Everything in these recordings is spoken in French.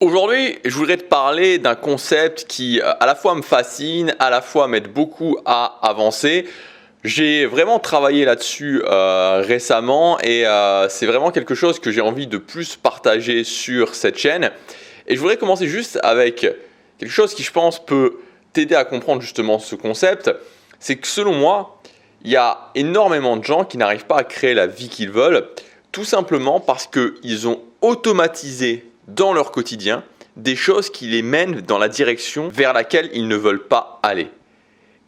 Aujourd'hui, je voudrais te parler d'un concept qui à la fois me fascine, à la fois m'aide beaucoup à avancer. J'ai vraiment travaillé là-dessus récemment et c'est vraiment quelque chose que j'ai envie de plus partager sur cette chaîne. Et je voudrais commencer juste avec quelque chose qui, je pense, peut t'aider à comprendre justement ce concept. C'est que selon moi, il y a énormément de gens qui n'arrivent pas à créer la vie qu'ils veulent, tout simplement parce qu'ils ont automatisé dans leur quotidien des choses qui les mènent dans la direction vers laquelle ils ne veulent pas aller.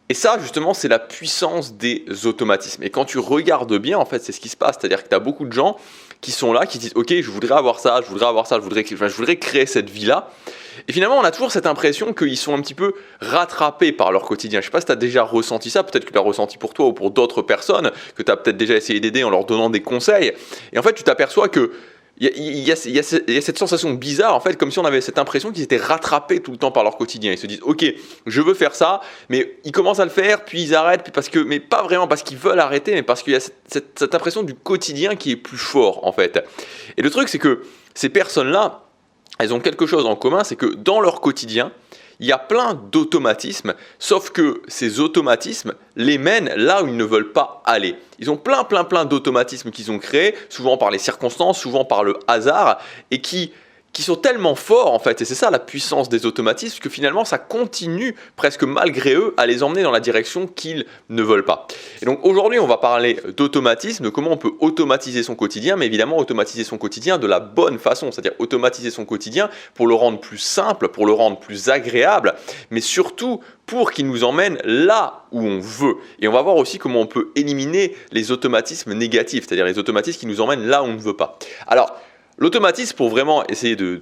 Et ça, justement, c'est la puissance des automatismes. Et quand tu regardes bien, en fait, c'est ce qui se passe. C'est-à-dire que tu as beaucoup de gens qui sont là, qui disent « Ok, je voudrais avoir ça, je voudrais avoir ça, je voudrais créer cette vie-là. » Et finalement, on a toujours cette impression qu'ils sont un petit peu rattrapés par leur quotidien. Je ne sais pas si tu as déjà ressenti ça, peut-être que tu l'as ressenti pour toi ou pour d'autres personnes, que tu as peut-être déjà essayé d'aider en leur donnant des conseils. Et en fait, tu t'aperçois que il y a cette sensation bizarre, en fait, comme si on avait cette impression qu'ils étaient rattrapés tout le temps par leur quotidien. Ils se disent, ok, je veux faire ça, mais ils commencent à le faire, puis ils arrêtent, mais pas vraiment parce qu'ils veulent arrêter, mais parce qu'il y a cette impression du quotidien qui est plus fort, en fait. Et le truc, c'est que ces personnes-là, elles ont quelque chose en commun, c'est que dans leur quotidien, il y a plein d'automatismes, sauf que ces automatismes les mènent là où ils ne veulent pas aller. Ils ont plein d'automatismes qu'ils ont créés, souvent par les circonstances, souvent par le hasard, et qui sont tellement forts en fait, et c'est ça la puissance des automatismes, que finalement ça continue presque malgré eux à les emmener dans la direction qu'ils ne veulent pas. Et donc aujourd'hui on va parler d'automatisme, de comment on peut automatiser son quotidien, mais évidemment automatiser son quotidien de la bonne façon, c'est-à-dire automatiser son quotidien pour le rendre plus simple, pour le rendre plus agréable, mais surtout pour qu'il nous emmène là où on veut. Et on va voir aussi comment on peut éliminer les automatismes négatifs, c'est-à-dire les automatismes qui nous emmènent là où on ne veut pas. Alors, l'automatisme, pour vraiment essayer de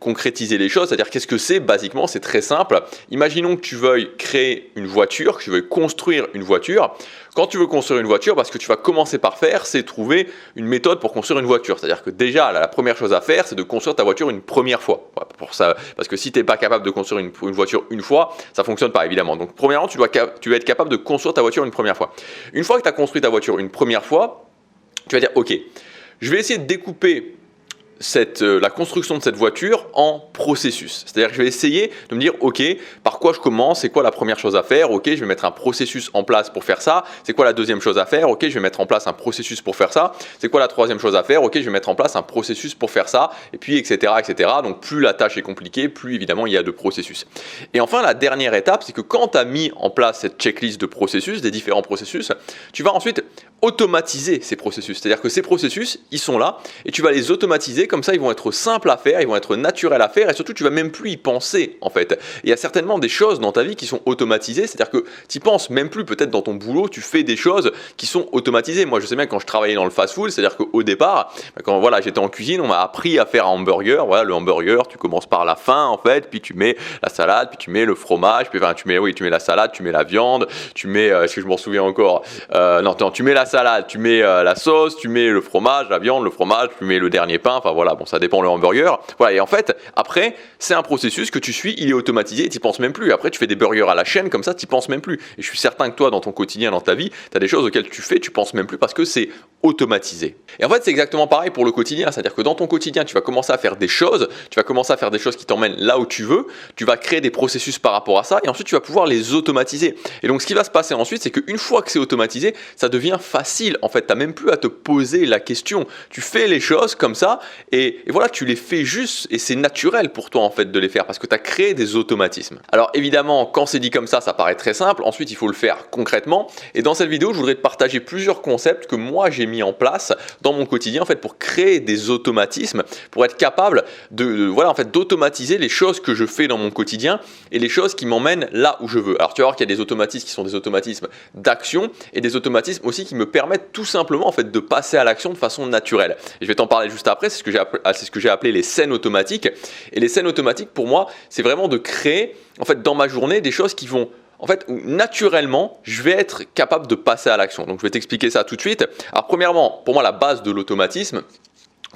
concrétiser les choses, c'est-à-dire qu'est-ce que c'est basiquement, c'est très simple. Imaginons que tu veuilles créer une voiture, que tu veuilles construire une voiture. Quand tu veux construire une voiture, ce que tu vas commencer par faire, c'est trouver une méthode pour construire une voiture. C'est-à-dire que déjà, la première chose à faire, c'est de construire ta voiture une première fois. Pour ça, parce que si tu n'es pas capable de construire une voiture une fois, ça ne fonctionne pas évidemment. Donc premièrement, tu vas être capable de construire ta voiture une première fois. Une fois que tu as construit ta voiture une première fois, tu vas dire, ok, je vais essayer de découper la construction de cette voiture en processus. C'est-à-dire que je vais essayer de me dire, ok, par quoi je commence, c'est quoi la première chose à faire, ok, je vais mettre un processus en place pour faire ça, c'est quoi la deuxième chose à faire, ok, je vais mettre en place un processus pour faire ça, c'est quoi la troisième chose à faire, ok, je vais mettre en place un processus pour faire ça, et puis etc. Donc plus la tâche est compliquée, plus évidemment il y a de processus. Et enfin, la dernière étape, c'est que quand tu as mis en place cette checklist de processus, des différents processus, tu vas ensuite automatiser ces processus. C'est-à-dire que ces processus, ils sont là, et tu vas les automatiser. Comme ça, ils vont être simples à faire, ils vont être naturels à faire, et surtout, tu vas même plus y penser, en fait. Il y a certainement des choses dans ta vie qui sont automatisées, c'est-à-dire que tu y penses même plus, peut-être dans ton boulot, tu fais des choses qui sont automatisées. Moi, je sais bien quand je travaillais dans le fast-food, c'est-à-dire qu'au départ, quand j'étais en cuisine, on m'a appris à faire un hamburger. Voilà, le hamburger, tu commences par la fin, en fait, puis tu mets la salade, puis tu mets le fromage, puis tu mets la salade, tu mets la viande, tu mets, est-ce que je m'en souviens encore, tu mets la salade, tu mets la sauce, tu mets le fromage, la viande, le fromage, tu mets le dernier pain, enfin voilà, bon ça dépend le hamburger. Voilà, et en fait, après, c'est un processus que tu suis, il est automatisé et tu n'y penses même plus. Après, tu fais des burgers à la chaîne comme ça, tu n'y penses même plus. Et je suis certain que toi, dans ton quotidien, dans ta vie, tu as des choses auxquelles tu fais, tu penses même plus parce que c'est automatisé. Et en fait, c'est exactement pareil pour le quotidien, c'est-à-dire que dans ton quotidien, tu vas commencer à faire des choses, qui t'emmènent là où tu veux, tu vas créer des processus par rapport à ça et ensuite tu vas pouvoir les automatiser. Et donc, ce qui va se passer ensuite, c'est qu'une fois que c'est automatisé, ça devient facile. En fait, tu n'as même plus à te poser la question. Tu fais les choses comme ça et voilà, tu les fais juste et c'est naturel pour toi en fait de les faire parce que tu as créé des automatismes. Alors évidemment, quand c'est dit comme ça paraît très simple. Ensuite, il faut le faire concrètement. Et dans cette vidéo, je voudrais te partager plusieurs concepts que moi j'ai mis en place dans mon quotidien en fait pour créer des automatismes, pour être capable d'automatiser les choses que je fais dans mon quotidien et les choses qui m'emmènent là où je veux. Alors tu vas voir qu'il y a des automatismes qui sont des automatismes d'action et des automatismes aussi qui me permettent tout simplement en fait de passer à l'action de façon naturelle. Et je vais t'en parler juste après, c'est ce que j'ai appelé les scènes automatiques. Et les scènes automatiques pour moi, c'est vraiment de créer en fait dans ma journée des choses qui vont où naturellement, je vais être capable de passer à l'action. Donc je vais t'expliquer ça tout de suite. Alors premièrement, pour moi la base de l'automatisme,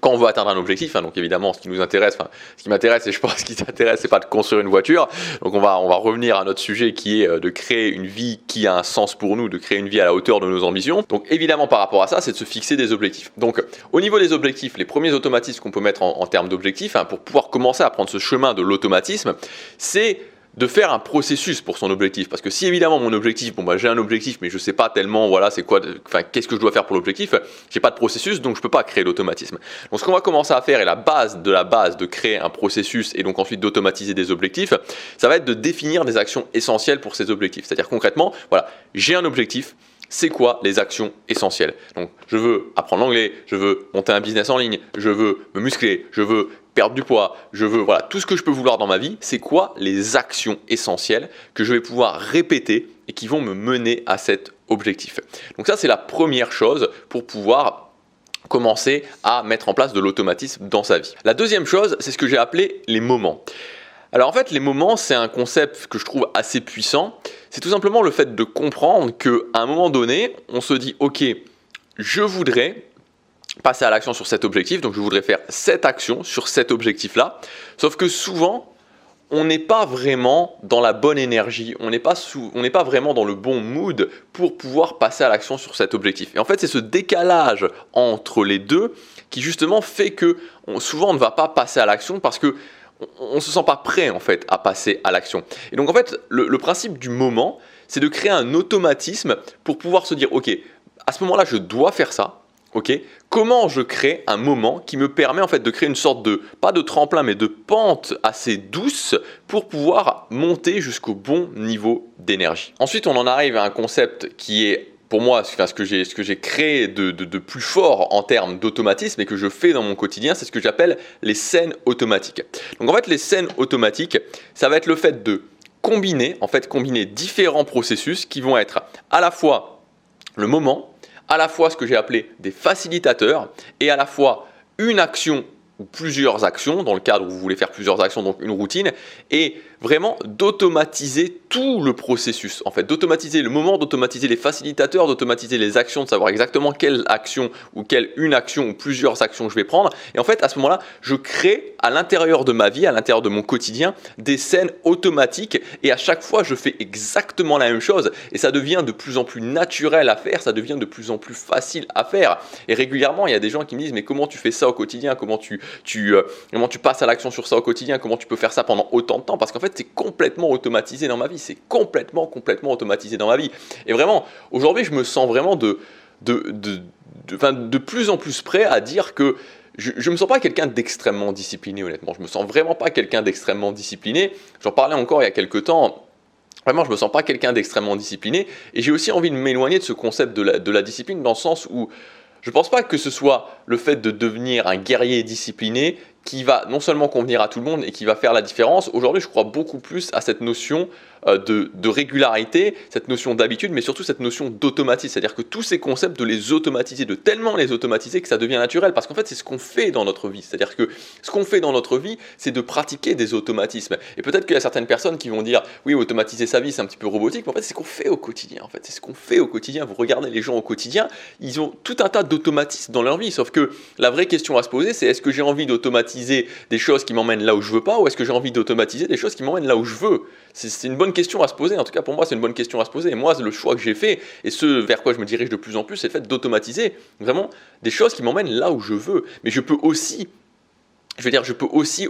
quand on veut atteindre un objectif, hein, donc évidemment ce qui nous intéresse, enfin ce qui m'intéresse et je pense ce qui t'intéresse, c'est pas de construire une voiture. Donc on va revenir à notre sujet qui est de créer une vie qui a un sens pour nous, de créer une vie à la hauteur de nos ambitions. Donc évidemment par rapport à ça, c'est de se fixer des objectifs. Donc au niveau des objectifs, les premiers automatismes qu'on peut mettre en termes d'objectifs, hein, pour pouvoir commencer à prendre ce chemin de l'automatisme, c'est de faire un processus pour son objectif. Parce que si évidemment mon objectif, j'ai un objectif mais je ne sais pas tellement, voilà, c'est quoi, qu'est-ce que je dois faire pour l'objectif, j'ai pas de processus donc je ne peux pas créer l'automatisme. Donc ce qu'on va commencer à faire et la base de créer un processus et donc ensuite d'automatiser des objectifs, ça va être de définir des actions essentielles pour ces objectifs. C'est-à-dire concrètement, voilà, j'ai un objectif. C'est quoi les actions essentielles? Donc, je veux apprendre l'anglais, je veux monter un business en ligne, je veux me muscler, je veux perdre du poids, je veux, voilà, tout ce que je peux vouloir dans ma vie, c'est quoi les actions essentielles que je vais pouvoir répéter et qui vont me mener à cet objectif. Donc ça, c'est la première chose pour pouvoir commencer à mettre en place de l'automatisme dans sa vie. La deuxième chose, c'est ce que j'ai appelé les moments. Alors en fait, les moments, c'est un concept que je trouve assez puissant. C'est tout simplement le fait de comprendre qu'à un moment donné, on se dit « Ok, je voudrais passer à l'action sur cet objectif, donc je voudrais faire cette action sur cet objectif-là. » Sauf que souvent, on n'est pas vraiment dans la bonne énergie, on n'est pas vraiment dans le bon mood pour pouvoir passer à l'action sur cet objectif. Et en fait, c'est ce décalage entre les deux qui justement fait que souvent on ne va pas passer à l'action parce que on ne se sent pas prêt en fait à passer à l'action. Et donc en fait, le principe du moment, c'est de créer un automatisme pour pouvoir se dire, ok, à ce moment-là, je dois faire ça. Ok, comment je crée un moment qui me permet en fait de créer une sorte de, pas de tremplin, mais de pente assez douce pour pouvoir monter jusqu'au bon niveau d'énergie. Ensuite, on en arrive à un concept qui est pour moi, ce que j'ai créé de plus fort en termes d'automatisme et que je fais dans mon quotidien, c'est ce que j'appelle les scènes automatiques. Donc en fait, les scènes automatiques, ça va être le fait de combiner différents processus qui vont être à la fois le moment, à la fois ce que j'ai appelé des facilitateurs et à la fois une action ou plusieurs actions, dans le cadre où vous voulez faire plusieurs actions, donc une routine, et vraiment d'automatiser tout le processus, en fait, d'automatiser le moment, d'automatiser les facilitateurs, d'automatiser les actions, de savoir exactement quelle action ou une action ou plusieurs actions je vais prendre. Et en fait, à ce moment-là, je crée à l'intérieur de ma vie, à l'intérieur de mon quotidien, des scènes automatiques et à chaque fois, je fais exactement la même chose et ça devient de plus en plus naturel à faire, ça devient de plus en plus facile à faire. Et régulièrement, il y a des gens qui me disent « Mais comment tu fais ça au quotidien? Comment tu passes à l'action sur ça au quotidien? Comment tu peux faire ça pendant autant de temps ?» Parce qu'en fait, c'est complètement automatisé dans ma vie. C'est complètement automatisé dans ma vie. Et vraiment, aujourd'hui, je me sens vraiment de plus en plus prêt à dire que je ne me sens pas quelqu'un d'extrêmement discipliné, honnêtement. Je ne me sens vraiment pas quelqu'un d'extrêmement discipliné. J'en parlais encore il y a quelques temps. Vraiment, je ne me sens pas quelqu'un d'extrêmement discipliné. Et j'ai aussi envie de m'éloigner de ce concept de la discipline dans le sens où je ne pense pas que ce soit le fait de devenir un guerrier discipliné qui va non seulement convenir à tout le monde et qui va faire la différence. Aujourd'hui, je crois beaucoup plus à cette notion de régularité, cette notion d'habitude, mais surtout cette notion d'automatisme. C'est-à-dire que tous ces concepts, de les automatiser, de tellement les automatiser que ça devient naturel. Parce qu'en fait, c'est ce qu'on fait dans notre vie. C'est-à-dire que ce qu'on fait dans notre vie, c'est de pratiquer des automatismes. Et peut-être qu'il y a certaines personnes qui vont dire « Oui, automatiser sa vie, c'est un petit peu robotique. » Mais en fait, c'est ce qu'on fait au quotidien. En fait, c'est ce qu'on fait au quotidien. Vous regardez les gens au quotidien, ils ont tout un tas d'automatismes dans leur vie. Sauf que la vraie question à se poser, c'est est-ce que j'ai envie d'automatiser des choses qui m'emmènent là où je veux pas, ou est-ce que j'ai envie d'automatiser des choses qui m'emmènent là où je veux? C'est une bonne question à se poser. En tout cas, pour moi, c'est une bonne question à se poser. Et moi, le choix que j'ai fait, et ce vers quoi je me dirige de plus en plus, c'est le fait d'automatiser vraiment des choses qui m'emmènent là où je veux. Mais je peux aussi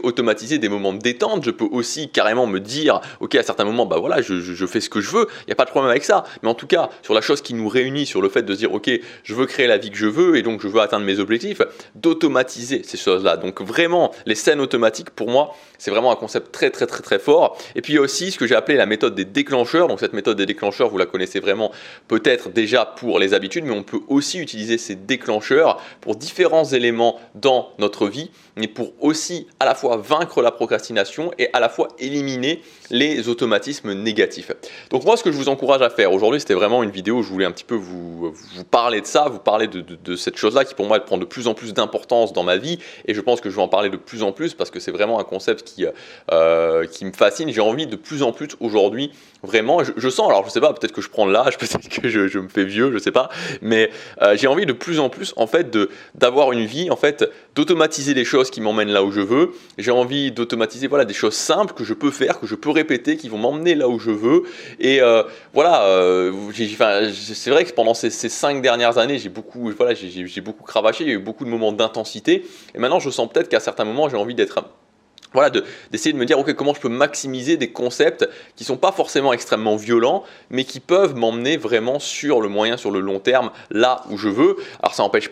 automatiser des moments de détente, je peux aussi carrément me dire, ok, à certains moments, bah voilà, je fais ce que je veux, il n'y a pas de problème avec ça. Mais en tout cas, sur la chose qui nous réunit, sur le fait de se dire, ok, je veux créer la vie que je veux et donc je veux atteindre mes objectifs, d'automatiser ces choses-là. Donc vraiment, les scènes automatiques, pour moi, c'est vraiment un concept très très très très fort. Et puis il y a aussi ce que j'ai appelé la méthode des déclencheurs. Donc cette méthode des déclencheurs, vous la connaissez vraiment peut-être déjà pour les habitudes, mais on peut aussi utiliser ces déclencheurs pour différents éléments dans notre vie, mais pour aussi à la fois vaincre la procrastination et à la fois éliminer les automatismes négatifs. Donc moi, ce que je vous encourage à faire aujourd'hui, c'était vraiment une vidéo où je voulais un petit peu vous parler de ça, vous parler de cette chose-là qui pour moi prend de plus en plus d'importance dans ma vie, et je pense que je vais en parler de plus en plus parce que c'est vraiment un concept qui me fascine. J'ai envie de plus en plus aujourd'hui, vraiment, je sens, alors je sais pas, peut-être que je prends l'âge, peut-être que je me fais vieux, je sais pas, mais j'ai envie de plus en plus en fait d'avoir une vie en fait d'automatiser les choses qui m'emmènent là où je veux. J'ai envie d'automatiser voilà, des choses simples que je peux faire, que je peux répéter, qui vont m'emmener là où je veux. Et c'est vrai que pendant ces 5 dernières années, j'ai beaucoup cravaché, il y a eu beaucoup de moments d'intensité. Et maintenant, je sens peut-être qu'à certains moments, j'ai envie d'essayer de me dire, ok, comment je peux maximiser des concepts qui sont pas forcément extrêmement violents, mais qui peuvent m'emmener vraiment sur le moyen, sur le long terme, là où je veux. Alors ça m'empêche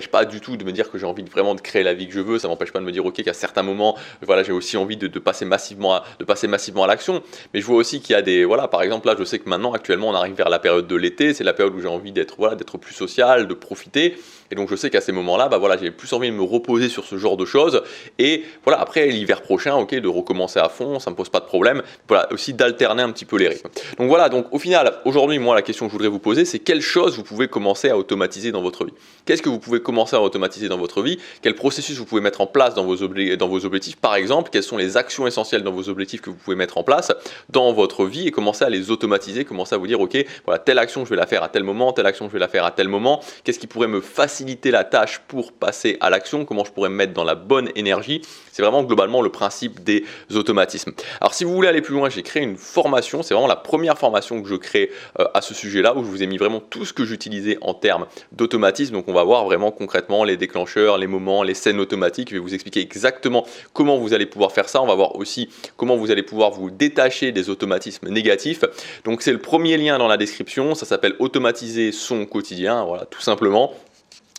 pas du tout de me dire que j'ai envie vraiment de créer la vie que je veux. Ça m'empêche pas de me dire, ok, qu'à certains moments, voilà, j'ai aussi envie de passer massivement à l'action. Mais je vois aussi qu'il y a par exemple là, je sais que maintenant, actuellement, on arrive vers la période de l'été. C'est la période où j'ai envie d'être plus social, de profiter. Et donc je sais qu'à ces moments-là, j'ai plus envie de me reposer sur ce genre de choses. Et voilà, après l'hiver prochain, ok, de recommencer à fond, ça me pose pas de problème. Voilà, aussi d'alterner un petit peu les rythmes. Donc voilà, donc au final, aujourd'hui, moi, la question que je voudrais vous poser, c'est quelles choses vous pouvez commencer à automatiser dans votre vie? Qu'est-ce que vous pouvez commencer à automatiser dans votre vie? Quel processus vous pouvez mettre en place dans vos objectifs? Par exemple, quelles sont les actions essentielles dans vos objectifs que vous pouvez mettre en place dans votre vie et commencer à les automatiser, commencer à vous dire, ok, voilà, telle action, je vais la faire à tel moment, telle action, je vais la faire à tel moment. Qu'est-ce qui pourrait me faciliter la tâche pour passer à l'action? Comment je pourrais me mettre dans la bonne énergie? C'est vraiment globalement le principe des automatismes. Alors si vous voulez aller plus loin, j'ai créé une formation, c'est vraiment la première formation que je crée à ce sujet-là, où je vous ai mis vraiment tout ce que j'utilisais en termes d'automatisme. Donc on va voir vraiment concrètement les déclencheurs, les moments, les scènes automatiques. Je vais vous expliquer exactement comment vous allez pouvoir faire ça. On va voir aussi comment vous allez pouvoir vous détacher des automatismes négatifs. Donc c'est le premier lien dans la description, ça s'appelle automatiser son quotidien, voilà, tout simplement.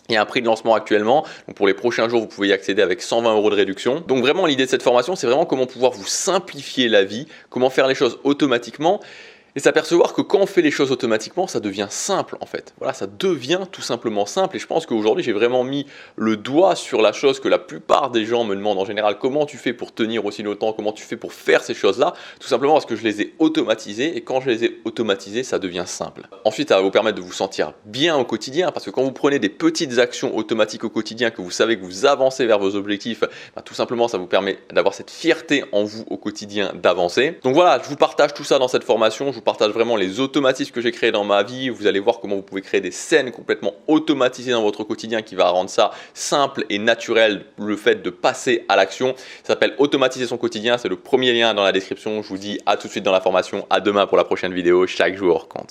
Il y a un prix de lancement actuellement, donc pour les prochains jours vous pouvez y accéder avec 120 € de réduction. Donc vraiment l'idée de cette formation, c'est vraiment comment pouvoir vous simplifier la vie, comment faire les choses automatiquement et s'apercevoir que quand on fait les choses automatiquement, ça devient simple en fait. Voilà, ça devient tout simplement simple et je pense qu'aujourd'hui j'ai vraiment mis le doigt sur la chose que la plupart des gens me demandent en général: comment tu fais pour tenir aussi longtemps, comment tu fais pour faire ces choses-là? Tout simplement parce que je les ai automatisées et quand je les ai automatisées, ça devient simple. Ensuite, ça va vous permettre de vous sentir bien au quotidien parce que quand vous prenez des petites actions automatiques au quotidien, que vous savez que vous avancez vers vos objectifs, tout simplement ça vous permet d'avoir cette fierté en vous au quotidien d'avancer. Donc voilà, je vous partage tout ça dans cette formation. Je vous partage vraiment les automatismes que j'ai créés dans ma vie. Vous allez voir comment vous pouvez créer des scènes complètement automatisées dans votre quotidien qui va rendre ça simple et naturel, le fait de passer à l'action. Ça s'appelle automatiser son quotidien, c'est le premier lien dans la description. Je vous dis à tout de suite dans la formation, à demain pour la prochaine vidéo, chaque jour compte.